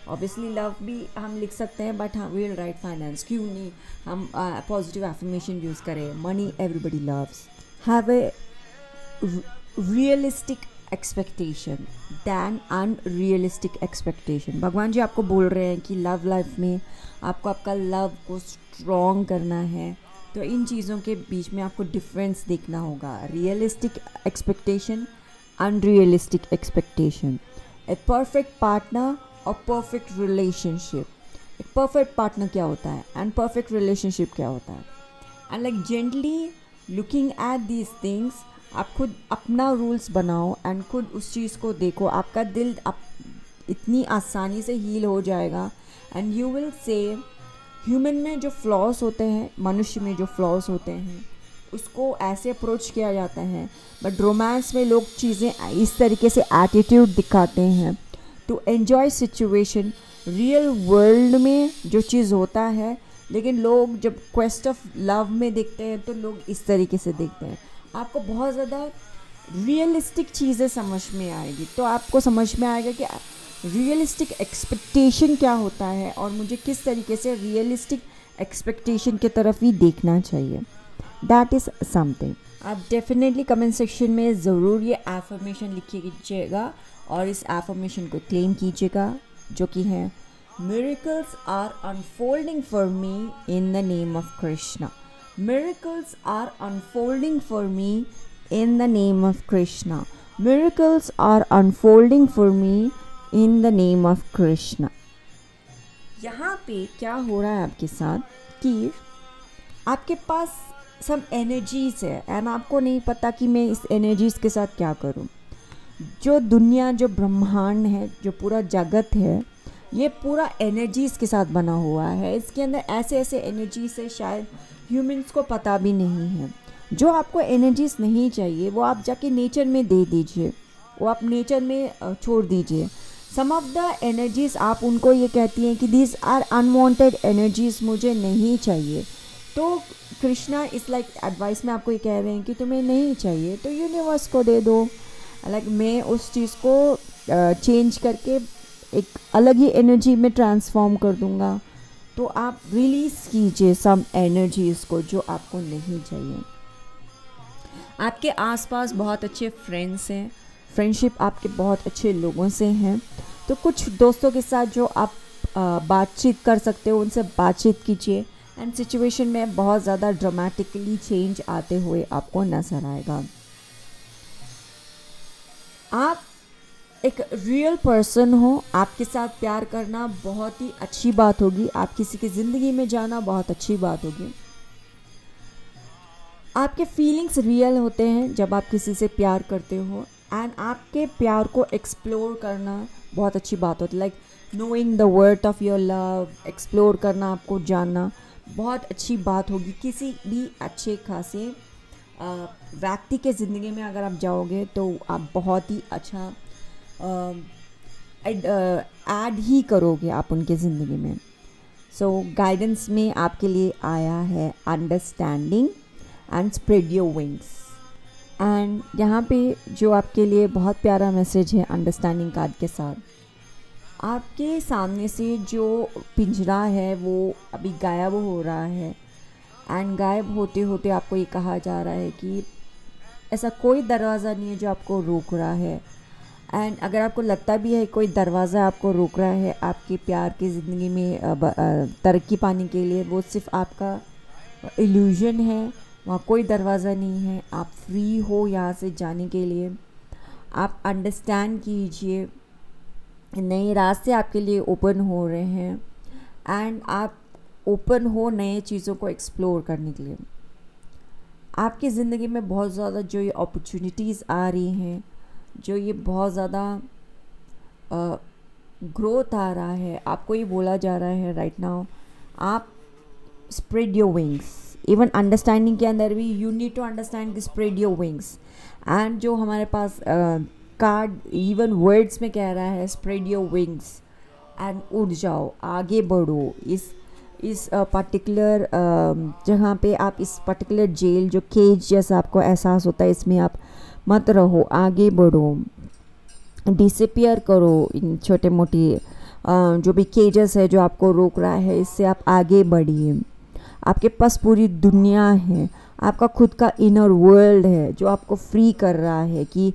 Obviously love भी हम लिख सकते हैं, बट हम विल राइट फाइनेंस, क्यों नहीं हम पॉजिटिव एफर्मेशन यूज़ करें, money everybody loves, have a realistic expectation than unrealistic expectation. भगवान जी आपको बोल रहे हैं कि लव लाइफ में आपको आपका लव को स्ट्रॉन्ग करना है, तो इन चीज़ों के बीच में आपको डिफरेंस देखना होगा, realistic expectation, unrealistic expectation, a perfect partner और परफेक्ट रिलेशनशिप। एक परफेक्ट पार्टनर क्या होता है एंड परफेक्ट रिलेशनशिप क्या होता है, and like gently looking at these things, आप खुद अपना रूल्स बनाओ एंड खुद उस चीज़ को देखो, आपका दिल इतनी आसानी से हील हो जाएगा and you will say human में जो फ्लॉज होते हैं, मनुष्य में जो फ्लॉज होते हैं उसको ऐसे अप्रोच किया जाता है, बट रोमांस में लोग चीज़ें इस तरीके से एटीट्यूड दिखाते हैं to enjoy situation. Real world में जो चीज़ होता है, लेकिन लोग जब क्वेस्ट ऑफ लव में देखते हैं तो लोग इस तरीके से देखते हैं। आपको बहुत ज़्यादा रियलिस्टिक चीज़ें समझ में आएगी, तो आपको समझ में आएगा कि रियलिस्टिक एक्सपेक्टेशन क्या होता है और मुझे किस तरीके से रियलिस्टिक एक्सपेक्टेशन की तरफ ही देखना चाहिए। That is something. आप डेफिनेटली कमेंट सेक्शन में ज़रूर ये एफर्मेशन लिखिएगा और इस एफर्मेशन को क्लेम कीजिएगा, जो कि है miracles are unfolding for me in the name of Krishna. Miracles are unfolding for me in the name of Krishna. Miracles are unfolding for me in the name of Krishna. यहाँ पे क्या हो रहा है आपके साथ कि आपके पास सब एनर्जीज है एंड आपको नहीं पता कि मैं इस एनर्जीज के साथ क्या करूँ। जो दुनिया, जो ब्रह्मांड है, जो पूरा जगत है, ये पूरा एनर्जीज के साथ बना हुआ है। इसके अंदर ऐसे ऐसे एनर्जीज है शायद ह्यूमंस को पता भी नहीं है। जो आपको एनर्जीज नहीं चाहिए वो आप जाके नेचर में दे दीजिए, वो आप नेचर में छोड़ दीजिए। सम ऑफ द एनर्जीज आप उनको ये कहती हैं कि दीज आर अनवांटेड एनर्जीज, मुझे नहीं चाहिए। तो कृष्णा इस लाइक एडवाइस में आपको ये कह रहे हैं कि तुम्हें नहीं चाहिए तो यूनिवर्स को दे दो। लाइक मैं उस चीज़ को चेंज करके एक अलग ही एनर्जी में ट्रांसफॉर्म कर दूंगा। तो आप रिलीज़ कीजिए सम एनर्जीज़ को जो आपको नहीं चाहिए। आपके आसपास बहुत अच्छे फ्रेंड्स हैं, फ्रेंडशिप आपके बहुत अच्छे लोगों से हैं, तो कुछ दोस्तों के साथ जो आप बातचीत कर सकते हो उनसे बातचीत कीजिए एंड सिचुएशन में बहुत ज़्यादा ड्रामेटिकली चेंज आते हुए आपको नजर आएगा। आप एक रियल पर्सन हो, आपके साथ प्यार करना बहुत ही अच्छी बात होगी, आप किसी की ज़िंदगी में जाना बहुत अच्छी बात होगी। आपके फीलिंग्स रियल होते हैं जब आप किसी से प्यार करते हो एंड आपके प्यार को एक्सप्लोर करना बहुत अच्छी बात होती है। Like knowing the worth of your love, explore करना, आपको जानना बहुत अच्छी बात होगी। किसी भी अच्छे खासे व्यक्ति के ज़िंदगी में अगर आप जाओगे तो आप बहुत ही अच्छा ऐड ही करोगे आप उनके ज़िंदगी में। सो गाइडेंस में आपके लिए आया है understanding and spread your wings. And यहाँ पे जो आपके लिए बहुत प्यारा मैसेज है अंडरस्टैंडिंग कार्ड के साथ, आपके सामने से जो पिंजरा है वो अभी गायब हो रहा है एंड गायब होते होते आपको ये कहा जा रहा है कि ऐसा कोई दरवाज़ा नहीं है जो आपको रोक रहा है। एंड अगर आपको लगता भी है कोई दरवाज़ा आपको रोक रहा है आपके प्यार की ज़िंदगी में तरक्की पाने के लिए, वो सिर्फ आपका इल्यूजन है, वहाँ कोई दरवाज़ा नहीं है। आप फ्री हो यहाँ से जाने के लिए। आप अंडरस्टैंड कीजिए, नए रास्ते आपके लिए ओपन हो रहे हैं एंड आप ओपन हो नए चीज़ों को एक्सप्लोर करने के लिए। आपकी ज़िंदगी में बहुत ज़्यादा जो ये अपॉर्चुनिटीज़ आ रही हैं, जो ये बहुत ज़्यादा ग्रोथ आ रहा है, आपको ये बोला जा रहा है राइट नाउ, आप spread your wings. Even understanding के अंदर भी यू नीड टू अंडरस्टैंड कि स्प्रेड योर विंग्स। एंड जो हमारे पास कार्ड इवन वर्ड्स में कह रहा है स्प्रेड योर विंग्स एंड उड़ जाओ, आगे बढ़ो। इस पर्टिकुलर जहाँ पे आप इस पर्टिकुलर जेल जो केज जैसा आपको एहसास होता है, इसमें आप मत रहो, आगे बढ़ो, डिसअपियर करो इन छोटे मोटी जो भी केजेस है जो आपको रोक रहा है, इससे आप आगे बढ़िए। आपके पास पूरी दुनिया है, आपका खुद का इनर वर्ल्ड है जो आपको फ्री कर रहा है कि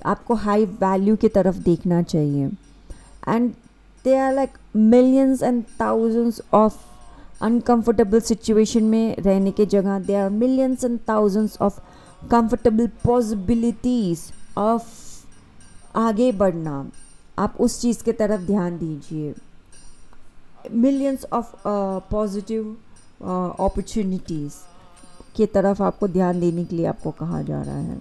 आपको हाई वैल्यू की तरफ देखना चाहिए। And they are like millions and thousands of uncomfortable situation में रहने के जगह they are millions and thousands of comfortable possibilities of आगे बढ़ना। आप उस चीज़ के तरफ ध्यान दीजिए। मिलियंस ऑफ पॉजिटिव अपॉर्चुनिटीज़ की तरफ आपको ध्यान देने के लिए आपको कहा जा रहा है।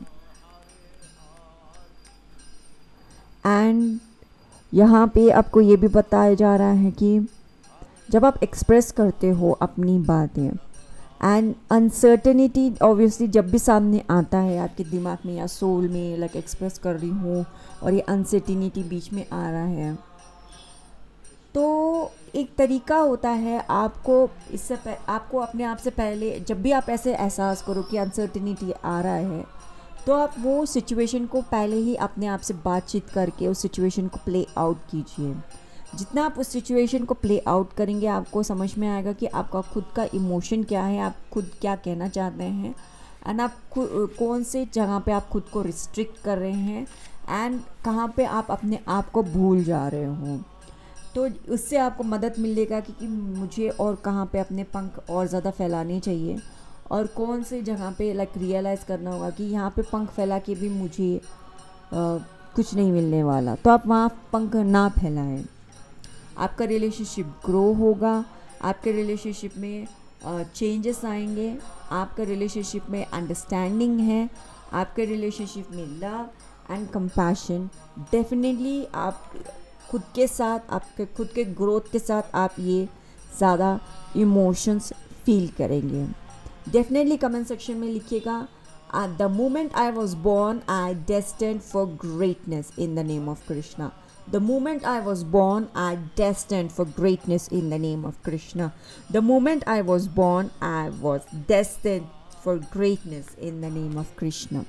एंड यहाँ पे आपको ये भी बताया जा रहा है कि जब आप एक्सप्रेस करते हो अपनी बातें, एंड अनसर्टेनिटी ऑब्वियसली जब भी सामने आता है आपके दिमाग में या सोल में, लाइक एक्सप्रेस कर रही हूँ और ये अनसर्टेनिटी बीच में आ रहा है, तो एक तरीका होता है आपको आपको अपने आप से पहले जब भी आप ऐसे एहसास करो कि अनसर्टेनिटी आ रहा है, तो आप वो सिचुएशन को पहले ही अपने आप से बातचीत करके उस सिचुएशन को प्ले आउट कीजिए। जितना आप उस सिचुएशन को प्ले आउट करेंगे आपको समझ में आएगा कि आपका खुद का इमोशन क्या है, आप खुद क्या कहना चाहते हैं, एंड आप कौन से जगह पे आप खुद को रिस्ट्रिक्ट कर रहे हैं, एंड कहाँ पे आप अपने आप को भूल जा रहे हो। तो उससे आपको मदद मिलेगा कि मुझे और कहाँ पे अपने पंख और ज़्यादा फैलाने चाहिए, और कौन से जगह पे लाइक रियलाइज़ करना होगा कि यहाँ पे पंख फैला के भी मुझे कुछ नहीं मिलने वाला, तो आप वहाँ पंख ना फैलाएं। आपका रिलेशनशिप ग्रो होगा, आपके रिलेशनशिप में चेंजेस आएंगे, आपका रिलेशनशिप में अंडरस्टैंडिंग है, आपके रिलेशनशिप में लव एंड कंपैशन। डेफिनेटली आप खुद के साथ, आपके खुद के ग्रोथ के साथ आप ये ज़्यादा इमोशंस फील करेंगे। डेफिनेटली कमेंट सेक्शन में लिखिएगा, the moment I was born I destined for greatness in the name of Krishna. The moment I was born, I destined for greatness in the name of Krishna. The moment I was born, I was destined for greatness in the name of Krishna.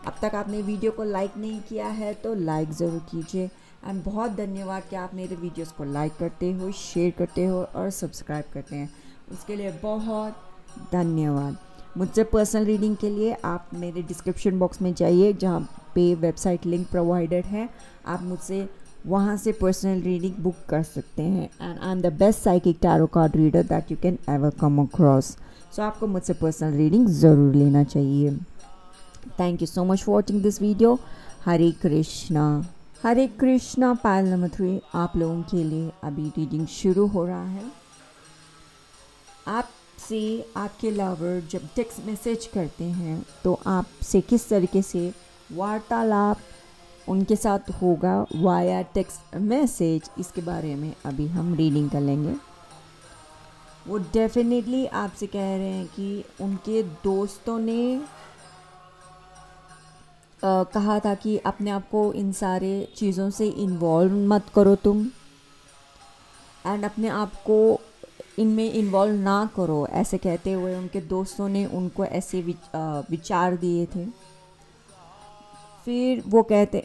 अब तक आपने वीडियो को लाइक नहीं किया है तो लाइक ज़रूर कीजिए, एंड बहुत धन्यवाद कि आप मेरे वीडियोस को लाइक करते हो, शेयर करते हो और सब्सक्राइब करते हैं। उसके लिए बहुत धन्यवाद। मुझसे पर्सनल रीडिंग के लिए आप मेरे डिस्क्रिप्शन बॉक्स में जाइए जहाँ पे वेबसाइट लिंक प्रोवाइडेड है, आप मुझसे वहाँ से पर्सनल रीडिंग बुक कर सकते हैं। And I am the best psychic tarot card reader that you can ever come across. So आपको मुझसे पर्सनल रीडिंग ज़रूर लेना चाहिए। Thank you so much for watching this video. Hare Krishna. Hare Krishna. Payal number 3 आप लोगों के लिए अभी रीडिंग शुरू हो रहा है। आपसे आपके लवर जब टेक्स्ट मैसेज करते हैं तो आपसे किस तरीके से वार्तालाप उनके साथ होगा वाया टेक्स्ट मैसेज, इसके बारे में अभी हम रीडिंग कर लेंगे। वो डेफिनेटली आपसे कह रहे हैं कि उनके दोस्तों ने कहा था कि अपने आप को इन सारे चीज़ों से इन्वॉल्व मत करो तुम, एंड अपने आप को इनमें इन्वॉल्व ना करो, ऐसे कहते हुए उनके दोस्तों ने उनको ऐसे विचार दिए थे। फिर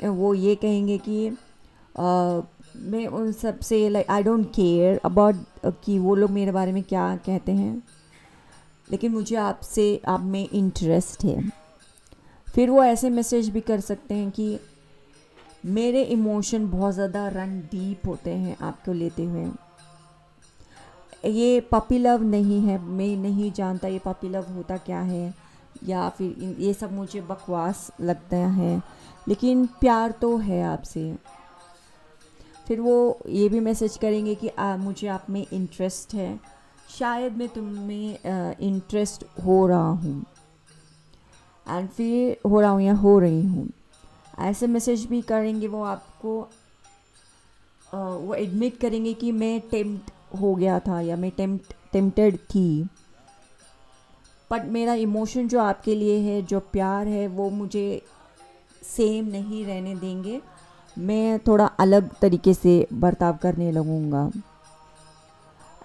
वो ये कहेंगे कि मैं उन सब से like I don't care about कि वो लोग मेरे बारे में क्या कहते हैं, लेकिन मुझे आप में इंटरेस्ट है। फिर वो ऐसे मैसेज भी कर सकते हैं कि मेरे इमोशन बहुत ज़्यादा रन डीप होते हैं आपको लेते हुए। ये पपी लव नहीं है, मैं नहीं जानता ये पपी लव होता क्या है, या फिर ये सब मुझे बकवास लगता है, लेकिन प्यार तो है आपसे। फिर वो ये भी मैसेज करेंगे कि मुझे आप में इंटरेस्ट है, शायद मैं तुम में इंटरेस्ट हो रहा हूँ, एंड फिर हो रहा हूँ या हो रही हूँ, ऐसे मैसेज भी करेंगे वो आपको। वो एडमिट करेंगे कि मैं टेम्प्ट हो गया था या मैं टेम्प्टेड थी, बट मेरा इमोशन जो आपके लिए है, जो प्यार है, वो मुझे सेम नहीं रहने देंगे, मैं थोड़ा अलग तरीके से बर्ताव करने लगूँगा,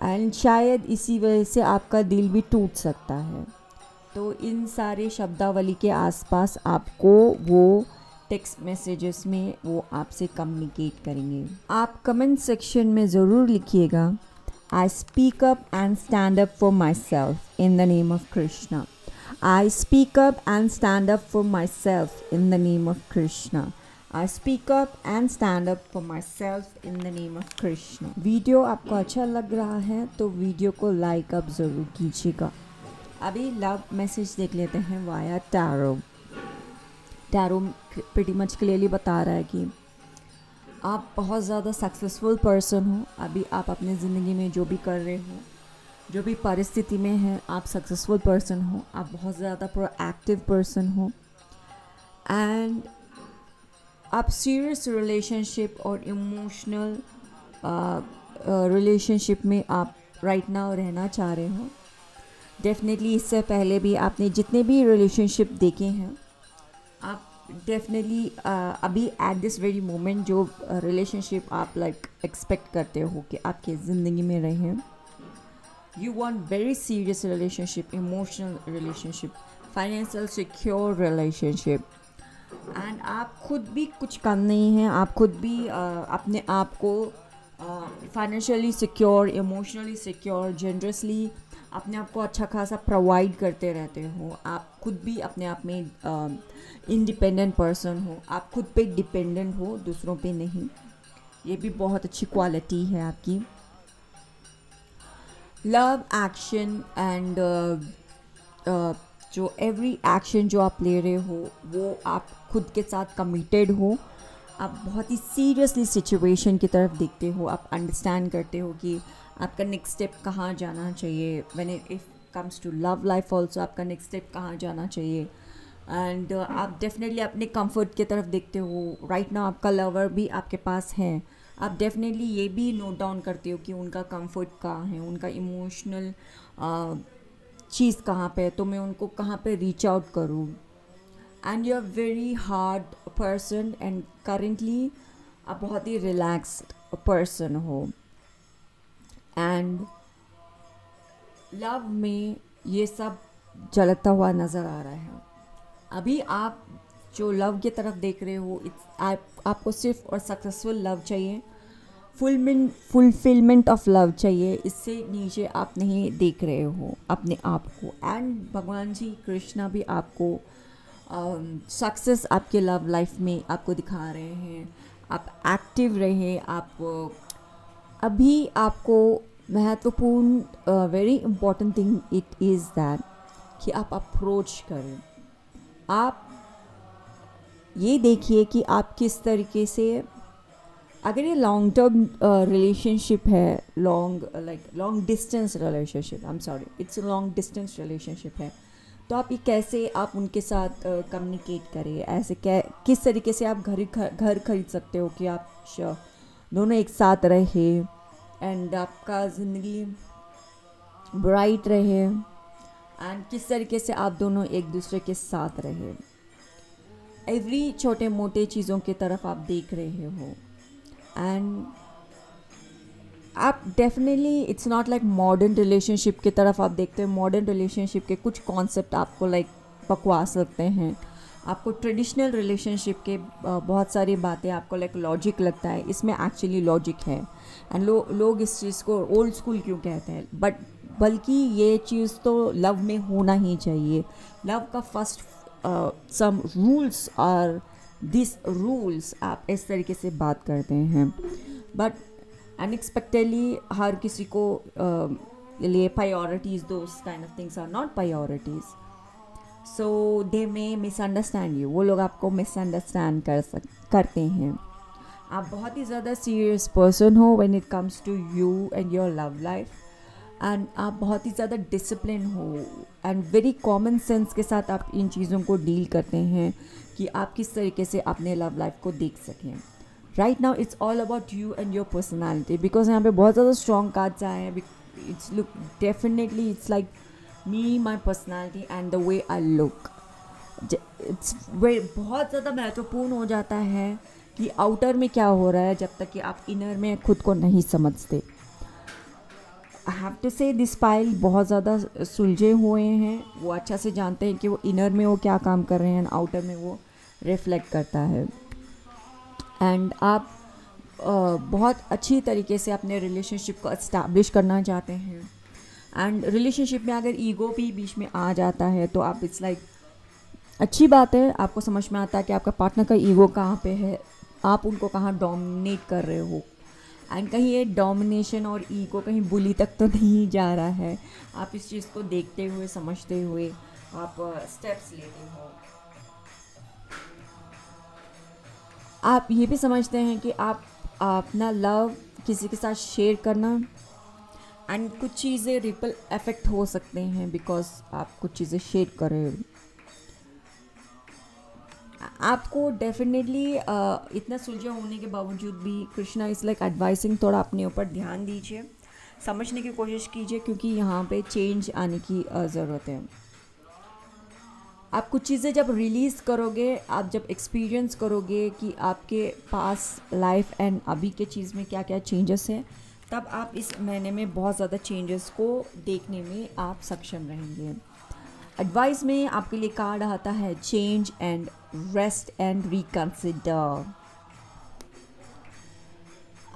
एंड शायद इसी वजह से आपका दिल भी टूट सकता है। तो इन सारे शब्दावली के आसपास आपको वो टेक्स्ट मैसेजेस में वो आपसे कम्युनिकेट करेंगे। आप कमेंट सेक्शन में ज़रूर लिखिएगा, I speak up and stand up for my self in the name of Krishna. I speak up and stand up for myself in the name of Krishna. I speak up and stand up for myself in the name of Krishna. Video आपको अच्छा लग रहा है तो वीडियो को लाइक अप ज़रूर कीजिएगा। अभी लव मैसेज देख लेते हैं via tarot. Tarot pretty much clearly बता रहा है कि आप बहुत ज़्यादा सक्सेसफुल पर्सन हो। अभी आप अपनी ज़िंदगी में जो भी कर रहे हो, जो भी परिस्थिति में है, आप सक्सेसफुल पर्सन हो, आप बहुत ज़्यादा प्रोएक्टिव पर्सन हो एंड आप सीरियस रिलेशनशिप और इमोशनल रिलेशनशिप में आप राइट नाउ रहना चाह रहे हो। डेफिनेटली इससे पहले भी आपने जितने भी रिलेशनशिप देखे हैं, आप डेफिनेटली अभी एट दिस वेरी मोमेंट जो रिलेशनशिप आप लाइक एक्सपेक्ट करते हो कि आपके ज़िंदगी में रहे, you want very serious relationship, emotional relationship, financial secure relationship and आप खुद भी कुछ कम नहीं हैं। आप खुद भी अपने आप को financially secure, emotionally secure, generously अपने आप को अच्छा खासा प्रोवाइड करते रहते हो। आप खुद भी अपने आप में इंडिपेंडेंट पर्सन हो, आप खुद पे डिपेंडेंट हो, दूसरों पे नहीं। ये भी बहुत अच्छी क्वालिटी है आपकी। लव एक्शन एंड जो एवरी एक्शन जो आप ले रहे हो वो आप खुद के साथ कमिटेड हो। आप बहुत ही सीरियसली सिचुएशन की तरफ देखते हो। आप अंडरस्टैंड करते हो कि आपका नेक्स्ट स्टेप कहाँ जाना चाहिए। When it comes to love life also आपका नेक्स्ट स्टेप कहाँ जाना चाहिए एंड आप डेफिनेटली अपने कंफर्ट की तरफ देखते हो। राइट नाउ आपका लवर भी आपके पास है। आप डेफिनेटली ये भी नोट डाउन करते हो कि उनका कंफर्ट कहाँ है, उनका इमोशनल चीज़ कहाँ पे है, तो मैं उनको कहाँ पे रीच आउट करूँ। And you are very hard person and currently आप बहुत ही रिलैक्स्ड पर्सन हो एंड लव में ये सब झलकता हुआ नज़र आ रहा है। अभी आप जो लव की तरफ देख रहे हो, आपको सिर्फ और सक्सेसफुल लव चाहिए, फुलफिलमेंट ऑफ लव चाहिए। इससे नीचे आप नहीं देख रहे हो अपने आप को। एंड भगवान जी कृष्णा भी आपको सक्सेस आपके लव लाइफ में आपको दिखा रहे हैं। आप एक्टिव रहे। आप अभी आपको महत्वपूर्ण very important thing it is that कि आप अप्रोच करें। आप ये देखिए कि आप किस तरीके से, अगर ये लॉन्ग टर्म रिलेशनशिप है, long distance relationship, I am sorry, it's long distance relationship है, तो आप ये कैसे आप उनके साथ कम्युनिकेट करें। ऐसे किस तरीके से आप घर खरीद सकते हो कि आप दोनों एक साथ रहे एंड आपका ज़िंदगी ब्राइट रहे एंड किस तरीके से आप दोनों एक दूसरे के साथ रहे। एवरी छोटे मोटे चीज़ों की तरफ आप देख रहे हो एंड आप definitely it's not like modern relationship की तरफ आप देखते हो। मॉडर्न रिलेशनशिप के कुछ कॉन्सेप्ट आपको लाइक बकवास लगते हैं। आपको ट्रेडिशनल रिलेशनशिप के बहुत सारी बातें आपको लाइक लॉजिक लगता है। इसमें एक्चुअली लॉजिक है एंड लोग इस चीज़ को ओल्ड स्कूल क्यों कहते हैं, बट बल्कि ये चीज़ तो लव में होना ही चाहिए। लव का फर्स्ट सम रूल्स और दिस रूल्स आप इस तरीके से बात करते हैं, बट अनएक्सपेक्टेडली हर किसी को लिए priorities those kind of things are not priorities, so they may misunderstand you. वो लोग आपको मिसअंडरस्टैंड करते हैं। आप बहुत ही ज़्यादा सीरियस पर्सन हो when it comes to you and your love life and आप बहुत ही ज़्यादा डिसिप्लिन हो एंड वेरी कॉमन सेंस के साथ आप इन चीज़ों को डील करते हैं कि आप किस तरीके से अपने लव लाइफ को देख सकें। Right now it's all about you and your personality, because यहाँ पे बहुत ज़्यादा स्ट्रॉन्ग कार्ड्स आए हैं। It's look definitely it's like me, my personality and the way I look. It's बहुत ज़्यादा महत्वपूर्ण हो जाता है कि आउटर में क्या हो रहा है जब तक कि आप इनर में खुद को नहीं समझते। आई हैव टू से दिस पाइल बहुत ज़्यादा सुलझे हुए हैं। वो अच्छा से जानते हैं कि वो इनर में वो क्या काम कर रहे हैं एंड आउटर में वो रिफ्लेक्ट करता है। एंड आप बहुत अच्छी तरीके से अपने रिलेशनशिप को इस्टेब्लिश करना चाहते हैं। एंड रिलेशनशिप में अगर ईगो भी बीच में आ जाता है तो आप इट्स लाइक अच्छी बात है, आपको समझ में आता है कि आपका पार्टनर का ईगो कहाँ पे है, आप उनको कहाँ डोमिनेट कर रहे हो। एंड कहीं ये डोमिनेशन और ईगो कहीं बुली तक तो नहीं जा रहा है। आप इस चीज़ को देखते हुए समझते हुए आप स्टेप्स लेते हो। आप ये भी समझते हैं कि आप अपना लव किसी के साथ शेयर करना एंड कुछ चीज़ें रिपल इफेक्ट हो सकते हैं बिकॉज आप कुछ चीज़ें शेयर कर रहे हो। आपको डेफिनेटली इतना सुलझा होने के बावजूद भी कृष्णा इज़ लाइक एडवाइसिंग, थोड़ा अपने ऊपर ध्यान दीजिए, समझने की कोशिश कीजिए, क्योंकि यहाँ पे चेंज आने की ज़रूरत है। आप कुछ चीज़ें जब रिलीज़ करोगे, आप जब एक्सपीरियंस करोगे कि आपके पास लाइफ एंड अभी के चीज़ में क्या क्या चेंजेस हैं, तब आप इस महीने में बहुत ज़्यादा चेंजेस को देखने में आप सक्षम रहेंगे। एडवाइस में आपके लिए कार्ड आता है change and rest and reconsider.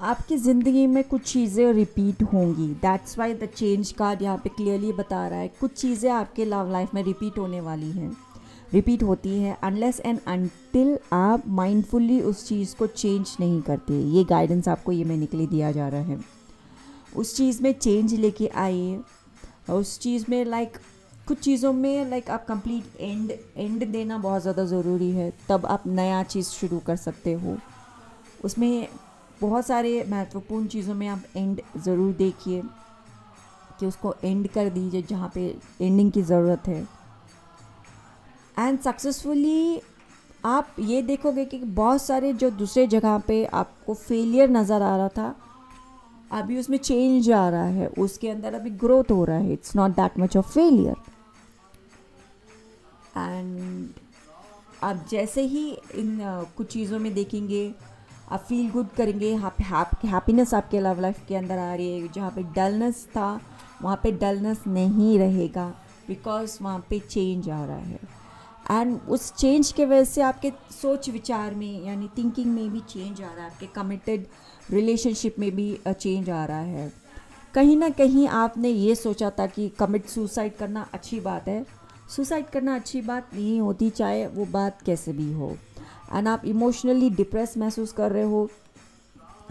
आपकी ज़िंदगी में कुछ चीज़ें रिपीट होंगी, that's why the change card यहाँ पे क्लियरली बता रहा है कुछ चीज़ें आपके लव लाइफ में रिपीट होने वाली हैं, रिपीट होती है अनलेस एंड अनटिल आप माइंडफुली उस चीज़ को चेंज नहीं करते। ये गाइडेंस आपको ये महीने के लिए दिया जा रहा है। उस चीज़ में चेंज लेके आइए। उस चीज़ में लाइक कुछ चीज़ों में लाइक आप कंप्लीट एंड देना बहुत ज़्यादा ज़रूरी है, तब आप नया चीज़ शुरू कर सकते हो। उसमें बहुत सारे महत्वपूर्ण चीज़ों में आप एंड ज़रूर देखिए कि उसको एंड कर दीजिए जहाँ पे एंडिंग की ज़रूरत है। एंड सक्सेसफुली आप ये देखोगे कि बहुत सारे जो दूसरे जगह पे आपको फेलियर नज़र आ रहा था, अभी उसमें चेंज आ रहा है, उसके अंदर अभी ग्रोथ हो रहा है। It's not that much of failure. And आप जैसे ही इन कुछ चीज़ों में देखेंगे, आप फील गुड करेंगे, हैप्पीनेस आपके लव लाइफ के अंदर आ रही है। जहाँ पे डलनेस था वहाँ पे डलनेस नहीं रहेगा, बिकॉज वहाँ पे चेंज आ रहा है। एंड उस चेंज के वजह से आपके सोच विचार में यानी थिंकिंग में भी चेंज आ रहा है, आपके कमिटेड रिलेशनशिप में भी चेंज आ रहा है। कहीं ना कहीं आपने ये सोचा था कि कमिट सुसाइड करना अच्छी बात है, सुसाइड करना अच्छी बात नहीं होती, चाहे वो बात कैसे भी हो। एंड आप इमोशनली डिप्रेस महसूस कर रहे हो,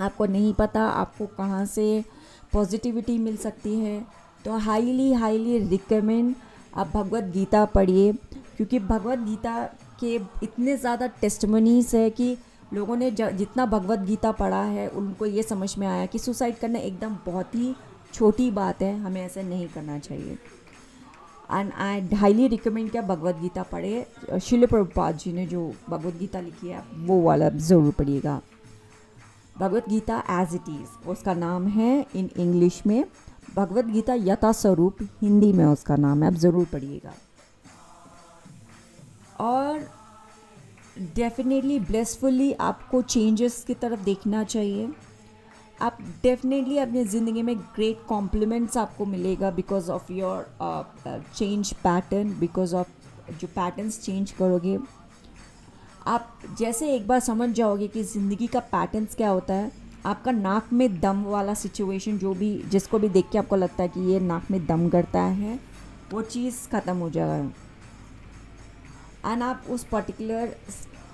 आपको नहीं पता आपको कहाँ से पॉजिटिविटी मिल सकती है, तो हाईली रिकमेंड आप भगवत गीता पढ़िए, क्योंकि भगवत गीता के इतने ज़्यादा टेस्टिमनीज है कि लोगों ने जितना भगवत गीता पढ़ा है उनको ये समझ में आया कि सुसाइड करना एकदम बहुत ही छोटी बात है, हमें ऐसा नहीं करना चाहिए। एंड आई हाईली रिकमेंड किया भगवत गीता पढ़े। शिल प्रभुपाद जी ने जो भगवत गीता लिखी है वो वाला ज़रूर पढ़िएगा। Bhagavad Gita as it is उसका नाम है, इन इंग्लिश में भगवत गीता यथा स्वरूप, हिंदी में उसका नाम है, आप ज़रूर पढ़िएगा। और डेफिनेटली ब्लेसफुली आपको चेंजेस की तरफ देखना चाहिए। आप डेफिनेटली अपनी ज़िंदगी में ग्रेट कॉम्प्लीमेंट्स आपको मिलेगा because of your change pattern, because of जो पैटर्न्स चेंज करोगे आप, जैसे एक बार समझ जाओगे कि ज़िंदगी का पैटर्न्स क्या होता है। आपका नाक में दम वाला सिचुएशन, जो भी जिसको भी देख के आपको लगता है कि ये नाक में दम करता है, वो चीज़ ख़त्म हो जाएगा। एंड आप उस पर्टिकुलर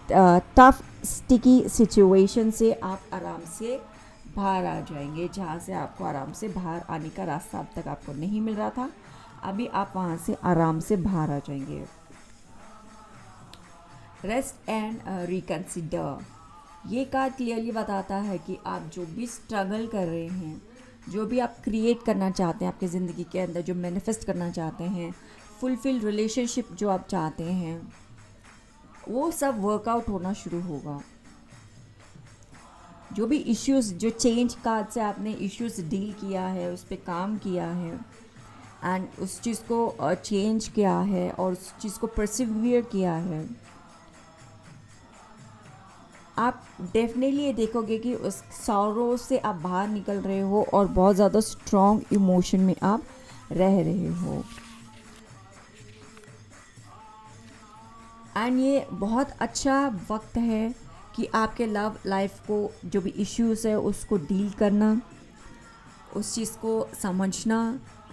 टफ स्टिकी सिचुएशन से आप आराम से बाहर आ जाएंगे, जहाँ से आपको आराम से बाहर आने का रास्ता अब तक आपको नहीं मिल रहा था, अभी आप वहाँ से आराम से बाहर आ जाएंगे। रेस्ट एंड रिकंसिडर, ये कार्ड क्लियरली बताता है कि आप जो भी स्ट्रगल कर रहे हैं, जो भी आप क्रिएट करना चाहते हैं आपकी ज़िंदगी के अंदर, जो मैनिफेस्ट करना चाहते हैं, फुलफिल रिलेशनशिप जो आप चाहते हैं, वो सब वर्कआउट होना शुरू होगा। जो भी इश्यूज़, जो चेंज कार्ड से आपने इश्यूज़ डील किया है, उस पर काम किया है एंड उस चीज़ को चेंज किया है और उस चीज़ को परसिवियर किया है, आप डेफिनेटली ये देखोगे कि उस सॉरो से आप बाहर निकल रहे हो और बहुत ज़्यादा स्ट्रॉन्ग इमोशन में आप रह रहे हो। एंड ये बहुत अच्छा वक्त है कि आपके लव लाइफ को जो भी इश्यूज़ है उसको डील करना, उस चीज़ को समझना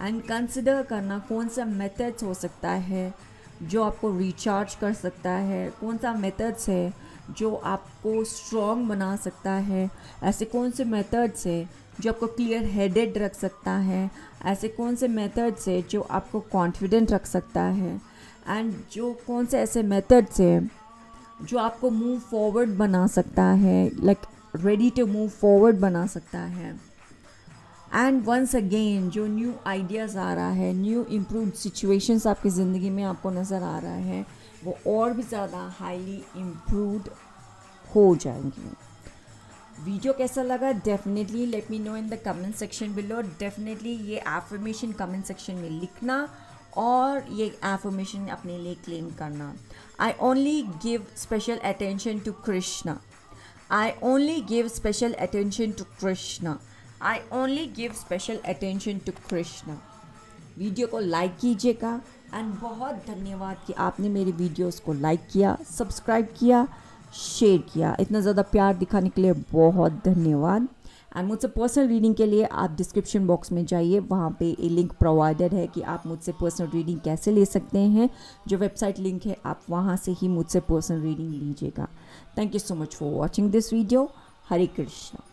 एंड कंसिडर करना कौन सा मेथड्स हो सकता है जो आपको रिचार्ज कर सकता है, कौन सा मेथड्स है जो आपको स्ट्रॉन्ग बना सकता है, ऐसे कौन से मेथड्स है जो आपको क्लियर हेडेड रख सकता है, ऐसे कौन से मेथड्स है जो आपको कॉन्फिडेंट रख सकता है, एंड जो कौन से ऐसे मेथड्स है जो आपको मूव फॉरवर्ड बना सकता है, like ready to move forward बना सकता है। एंड वंस अगेन जो न्यू आइडियाज़ आ रहा है, न्यू इम्प्रूव्ड सिचुएशंस आपकी ज़िंदगी में आपको नज़र आ रहा है, वो और भी ज़्यादा हाईली इम्प्रूव्ड हो जाएंगी। वीडियो कैसा लगा definitely let me know in the comment section below. Definitely ये एफर्मेशन कमेंट सेक्शन में लिखना और ये एफर्मेशन अपने लिए क्लेम करना। I only give special attention to Krishna, I only give special attention to Krishna, I only give special attention to Krishna. Video को लाइक कीजिएगा एंड बहुत धन्यवाद कि आपने मेरी वीडियोस को लाइक किया, सब्सक्राइब किया, शेयर किया। इतना ज़्यादा प्यार दिखाने के लिए बहुत धन्यवाद। एंड मुझसे पर्सनल रीडिंग के लिए आप डिस्क्रिप्शन बॉक्स में जाइए, वहाँ पे एक लिंक प्रोवाइडेड है कि आप मुझसे पर्सनल रीडिंग कैसे ले सकते हैं। जो वेबसाइट लिंक है आप वहाँ से ही मुझसे पर्सनल रीडिंग लीजिएगा। Thank you so much for watching this video. Hare Krishna.